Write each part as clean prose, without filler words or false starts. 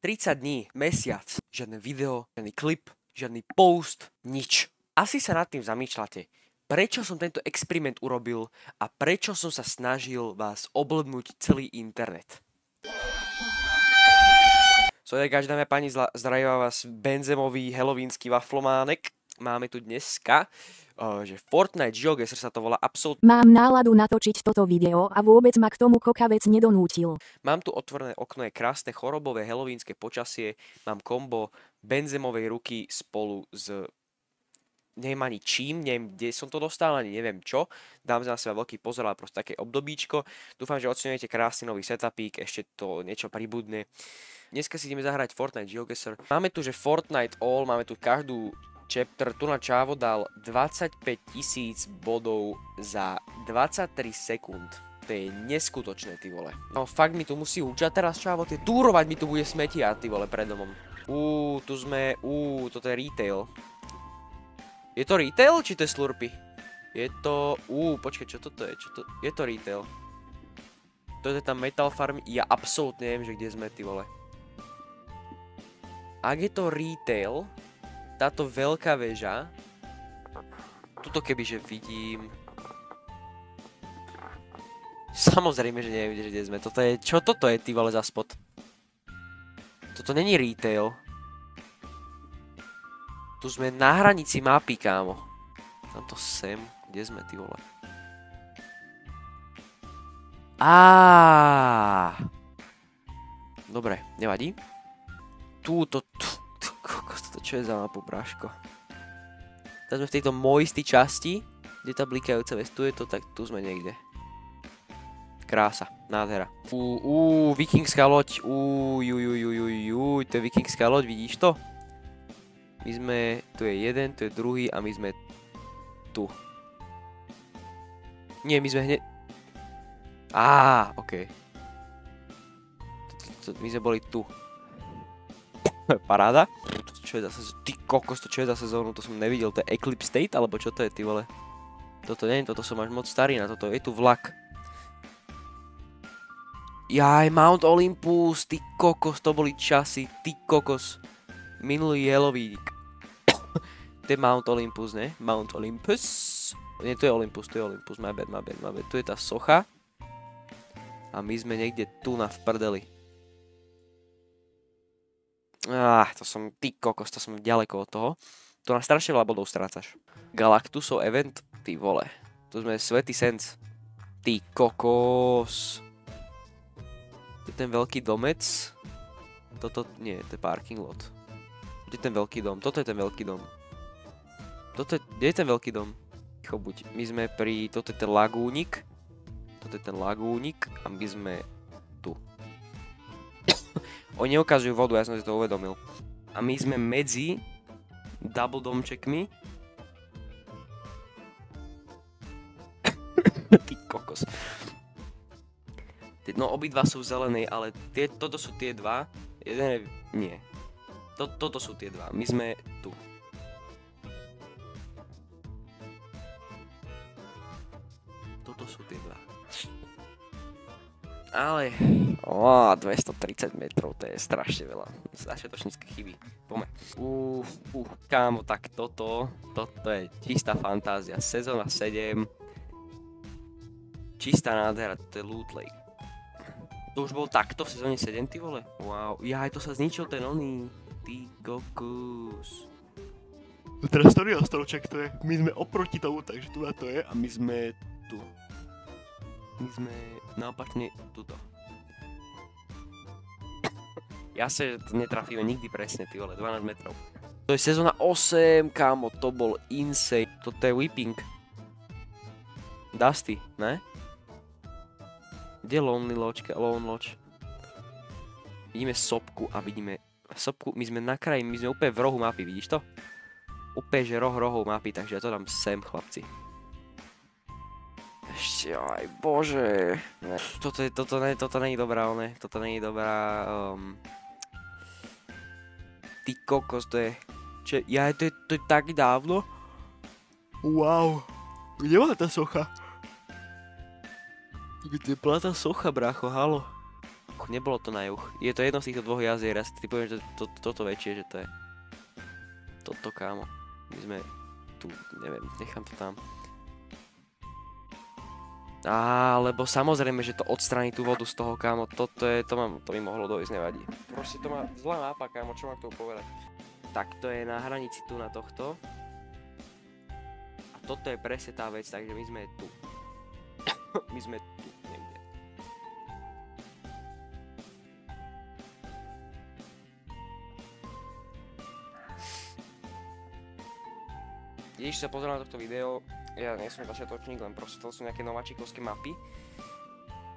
30 dní, mesiac, žiadne video, žiadny klip, žiadny post, nič. Asi sa nad tým zamýšľate, prečo som tento experiment urobil a prečo som sa snažil vás oblbnúť celý internet. Dámy a páni, zdravím vás benzemový helovínsky waflománek. Máme tu dneska, že Fortnite GeoGuessr sa to volá absolútne. Mám náladu natočiť toto video a vôbec ma k tomu kokavec nedonútil. Mám tu otvorené okno, je krásne chorobové helovínske počasie. Mám kombo benzemovej ruky spolu s... neviem ani čím, neviem kde som to dostal, ani neviem čo. Dám na seba veľký pozor, ale proste také obdobíčko. Dúfam, že oceňujete krásny nový setupík, ešte to niečo pribudne. Dneska si ideme zahrať Fortnite GeoGuessr. Máme tu, že Fortnite All, máme tu každú chapter. Tu na Čávo dal 25 000 bodov za 23 sekúnd. To je neskutočné, ty vole. No fakt mi tu musí učať teraz, Čávo, tie túrovať mi tu bude smetia, ty vole, pred domom. Tu sme, toto je retail. Je to retail, či to je slurpy? Je to, počkaj, čo toto je? Je to retail. To je tam Metal Farm, ja absolútne neviem, že kde sme, ty vole. Ak je to retail, táto veľká väža, tuto kebyže vidím, samozrejme, že nevidíš, kde sme, toto je, čo toto je, ty vole, za spot? Toto není retail. Tu sme na hranici mapy, kámo. Tamto sem, kde sme, ty vole? Dobre, nevadí. Toto, čo je za mapu, bráško? Teraz sme v tejto moistej časti, kde tá blikajúca vec, tu je to, tak tu sme niekde. Krása, nádhera. Vikingská loď, to je vikingská loď, vidíš to? My sme, tu je jeden, tu je druhý a my sme tu. Nie, my sme hneď... okej. My sme boli tu. Paráda. Čo je zase, ty kokos, to čo je zase zónu, to som nevidel, to je Eclipse State, alebo čo to je, ty vole? Toto nie, toto som až moc starý na toto, je tu vlak. Jaj, Mount Olympus, ty kokos, to boli časy, ty kokos. Minulý Halloween. To je Mount Olympus, ne? Mount Olympus. Nie, to je Olympus, my bad. Tu je tá socha. A my sme niekde tu na vprdeli. To som, ty kokos, to som ďaleko od toho. Tu na strašne veľa bodov strácaš. Galactusov event, ty vole. Tu sme Svätý Sense. Ty kokos. To je ten veľký domec. Toto, nie, to je parking lot. Kde je ten veľký dom? Toto je ten veľký dom. Kde je ten veľký dom? Ticho buď. My sme pri... Toto je ten lagúnik. A my sme tu. Oni neukazujú vodu, ja som si to uvedomil. A my sme medzi double domčekmi. Ty kokos. No obidva sú zelené, ale toto sú tie dva. Jeden je... Nie. Toto sú tie dva. My sme tu. Toto sú tie dva. Ale... 230 metrov, to je strašne veľa. Začiatočnícke chyby. Poďme. Kámo, tak toto je čistá fantázia. Sezóna 7. Čistá nádhera, to je Loot Lake. To už bol takto v sezóne 7, ty vole? Wow, to sa zničil ten oný. Ty kokus. Teraz to real strovček to je. My sme oproti tomu, takže tu na to je a my sme tu. My sme naopačne tuto. Ja sa, že to netrafíme nikdy presne, ty vole, 12 metrov. To je sezóna 8, kámo, to bol insane. Toto je Weeping. Dusty, ne? Kde je Lone Lodge? Vidíme sopku a vidíme sopku, my sme na kraji, my sme úplne v rohu mapy, vidíš to? Úplne, že rohov mapy, takže ja to dám sem, chlapci. Ešte, aj bože. Toto není dobrá, toto není dobrá, Ty kokos, to je... to je tak dávno? Wow. Kde bola tá socha? Kde bola tá socha, brácho, halo? nebolo to na juh. Je to jedno z týchto dvoch jazier, ja si typujem, že toto väčšie, že to je. Toto, kámo. My sme tu, neviem, nechám to tam. Lebo samozrejme, že to odstráni tú vodu z toho, kámo. To mi mohlo dojsť, nevadí. Proste to má zlá mápa, kámo, čo mám k tomu povedať. Tak to je na hranici tu na tohto. A toto je presne tá vec, takže my sme tu. My sme tu niekde. Ježiš, sa pozerám na tohto video, ja nie som začiatočník, len proste to sú nejaké nováčikovské mapy.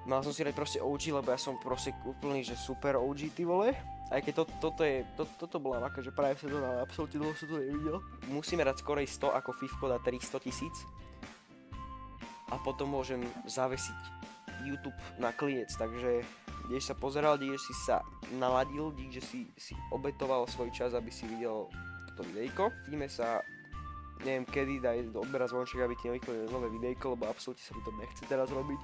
Mal som si dať proste OG, lebo ja som proste úplný, že super OG, ty vole. Aj keď toto bola maka, že práve sa to dá, absolútne dlho som to nevidel. Musíme dať skorej 100 ako Fifko dá 300 000. A potom môžem zavesiť YouTube na klinec, takže kdež sa pozeral, kdež si sa naladil, kdež si obetoval svoj čas, aby si videl toto videjko. Vidíme sa, neviem kedy, daj do odbera zvonček, aby ti nevyklonil nové videjko, lebo absolútne sa mi to nechce teraz robiť.